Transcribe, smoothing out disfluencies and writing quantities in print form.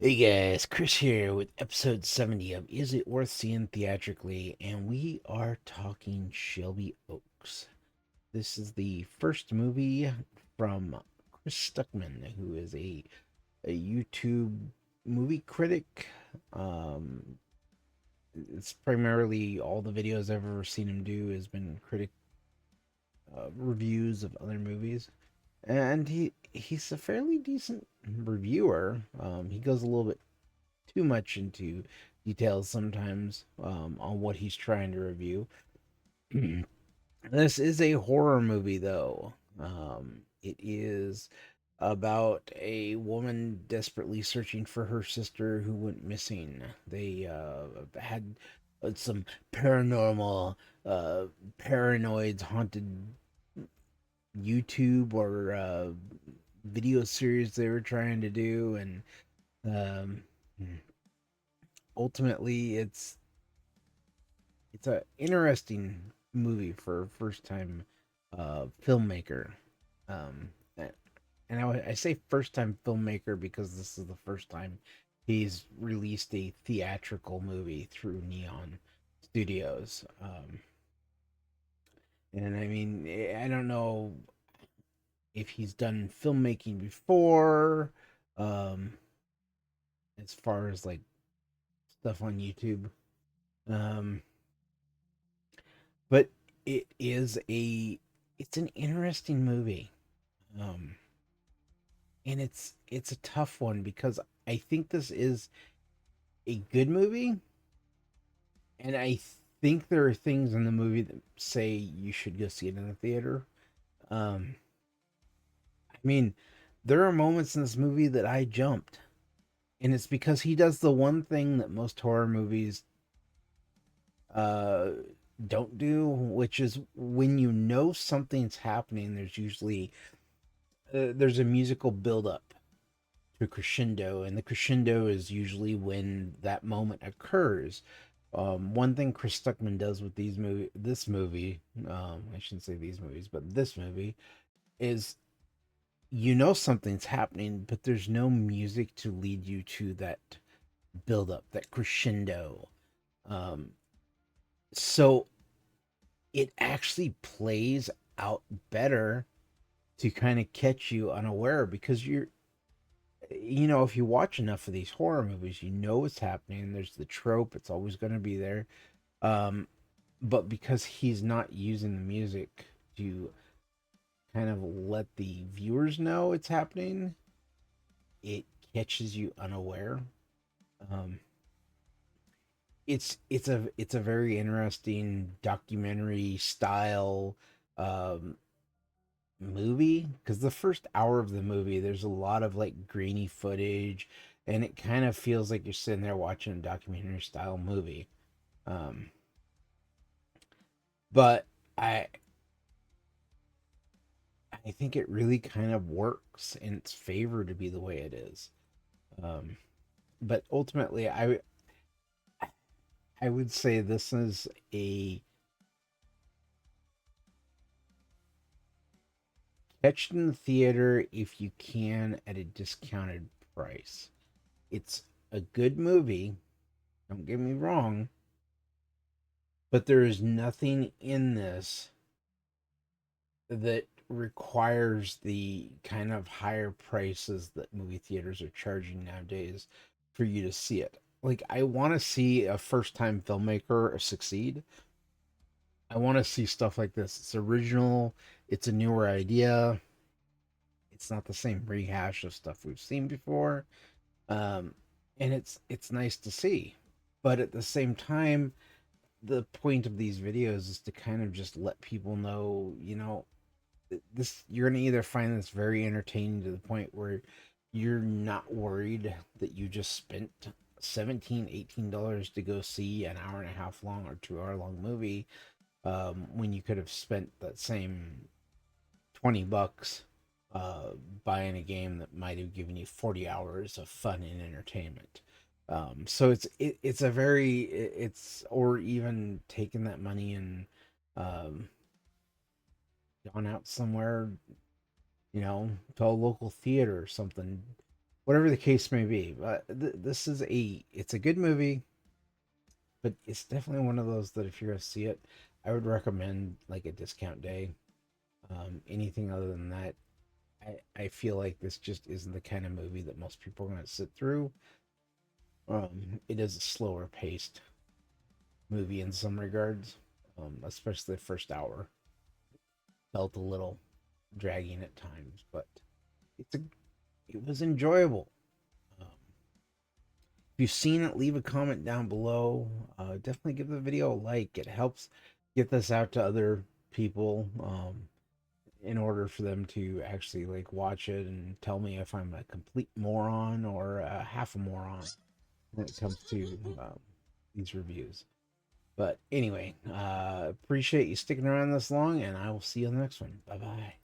Hey guys, Chris here with episode 70 of Is It Worth Seeing Theatrically? And we are talking Shelby Oaks. This is the first movie from Chris Stuckmann, who is a YouTube movie critic. Um, it's primarily all the videos I've ever seen him do has been critic reviews of other movies. And he's a fairly decent reviewer. He goes a little bit too much into details sometimes on what he's trying to review. This is a horror movie, though. It is about a woman desperately searching for her sister who went missing. They had some paranormal paranoids haunted YouTube or video series they were trying to do, and um, ultimately it's a interesting movie for a first time filmmaker. Um, and I say first time filmmaker because this is the first time he's released a theatrical movie through Neon Studios. And I mean, I don't know if he's done filmmaking before, um, as far as like stuff on YouTube. Um, but it is it's an interesting movie. Um, and it's a tough one because I think this is a good movie, and I think there are things in the movie that say you should go see it in the theater. Um, I mean, there are moments in this movie that I jumped, and it's because he does the one thing that most horror movies uh don't do, which is when you know something's happening, there's a musical build up to crescendo, and the crescendo is usually when that moment occurs. One thing Chris Stuckman does with this movie, I shouldn't say these movies, but this movie is you know something's happening, but there's no music to lead you to that build up, that crescendo. Um, so it actually plays out better to kind of catch you unaware because if you watch enough of these horror movies, you know what's happening. There's the trope, it's always going to be there. Um, but because he's not using the music to kind of let the viewers know it's happening, it catches you unaware. Um, it's a very interesting documentary style um, movie because the first hour of the movie there's a lot of like grainy footage, and it kind of feels like you're sitting there watching a documentary style movie. Um, but I I think it really kind of works in its favor to be the way it is. Um, but ultimately, I would say this is a catch in the theater if you can at a discounted price. It's a good movie. Don't get me wrong, but there is nothing in this that requires the kind of higher prices that movie theaters are charging nowadays for you to see it. Like, I want to see a first time filmmaker succeed. I want to see stuff like this. It's original, it's a newer idea, it's not the same rehash of stuff we've seen before. Um, and it's nice to see. But at the same time, the point of these videos is to kind of just let people know, this you're gonna either find this very entertaining to the point where you're not worried that you just spent 17, $18 to go see an hour and a half long or 2 hour long movie, when you could have spent that same $20 uh, buying a game that might have given you 40 hours of fun and entertainment. So it's a very it's or even taking that money and um, gone out somewhere, to a local theater or something. whatever the case may be. But this is it's a good movie, but it's definitely one of those that if you're gonna see it, I would recommend like a discount day. Anything other than that, I feel like this just isn't the kind of movie that most people are gonna sit through. It is a slower paced movie in some regards, especially the first hour. Felt a little dragging at times, but it's a it was enjoyable. Um, if you've seen it, leave a comment down below. Definitely give the video a like. It helps get this out to other people in order for them to actually like watch it and tell me if I'm a complete moron or half a moron when it comes to these reviews. But anyway, appreciate you sticking around this long, and I will see you on the next one. Bye bye.